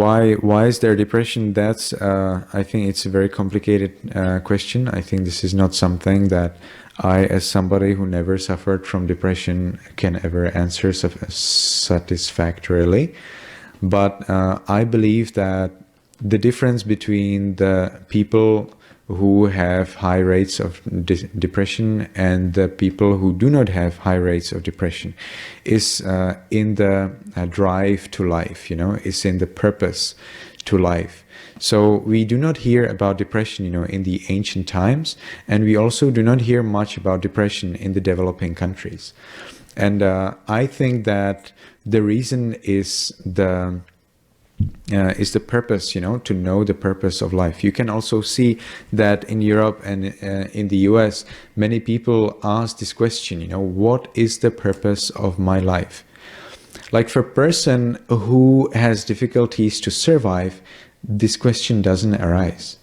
why is there depression? That's I think it's a very complicated question. I think this is not something that I, as somebody who never suffered from depression, can ever answer satisfactorily. But I believe that the difference between the people who have high rates of depression and the people who do not have high rates of depression is in the drive to life, is in the purpose to life. So we do not hear about depression, in the ancient times, and we also do not hear much about depression in the developing countries. And I think that the reason is the purpose, to know the purpose of life. You can also see that in Europe and in the US, many people ask this question, what is the purpose of my life? Like for a person who has difficulties to survive, this question doesn't arise.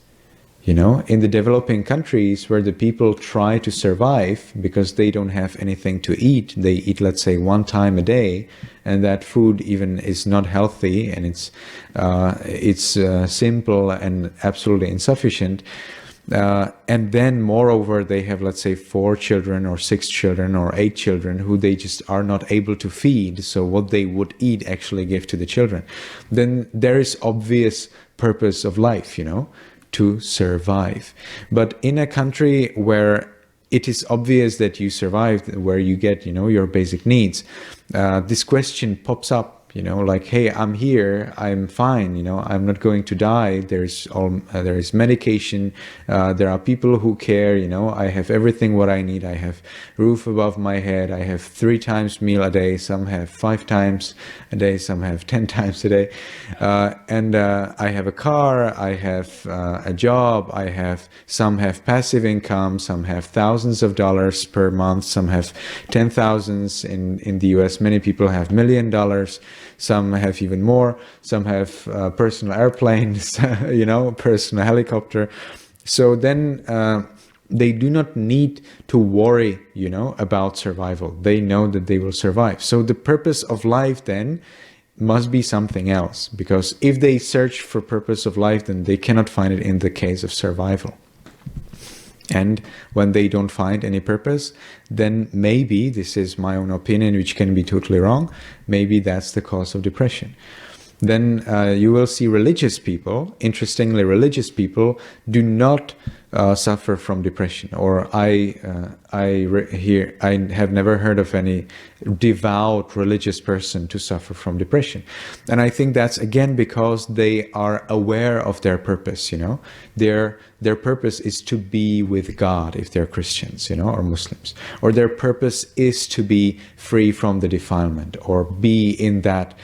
In the developing countries where the people try to survive because they don't have anything to eat, they eat, let's say, one time a day, and that food even is not healthy, and it's simple and absolutely insufficient. And then moreover, they have, let's say, 4 children or 6 children or 8 children who they just are not able to feed. So what they would eat actually give to the children. Then there is obvious purpose of life, to survive. But in a country where it is obvious that you survived, where you get, your basic needs, this question pops up, like, hey, I'm here, I'm fine, I'm not going to die. There is medication, there are people who care, I have everything what I need. I have roof above my head. I have 3 times meal a day. Some have 5 times a day. Some have 10 times a day. And I have a car. I have a job. Some have passive income. Some have thousands of dollars per month. Some have 10,000s in the US. Many people have $1 million. Some have even more. Some have personal airplanes, personal helicopter. So then they do not need to worry, about survival. They know that they will survive. So the purpose of life then must be something else, because if they search for purpose of life, then they cannot find it in the case of survival. And when they don't find any purpose, then maybe, this is my own opinion, which can be totally wrong, maybe that's the cause of depression. Then you will see religious people, interestingly, religious people do not suffer from depression. Or I have never heard of any devout religious person to suffer from depression. And I think that's again because they are aware of their purpose, Their purpose is to be with God if they're Christians, or Muslims. Or their purpose is to be free from the defilement, or be in that,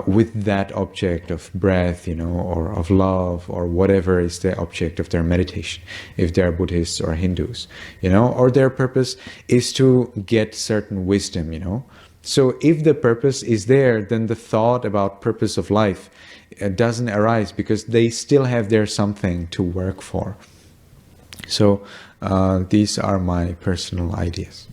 with that object of breath, or of love, or whatever is the object of their meditation, if they're Buddhists or Hindus, or their purpose is to get certain wisdom, So if the purpose is there, then the thought about purpose of life doesn't arise, because they still have there something to work for. So these are my personal ideas.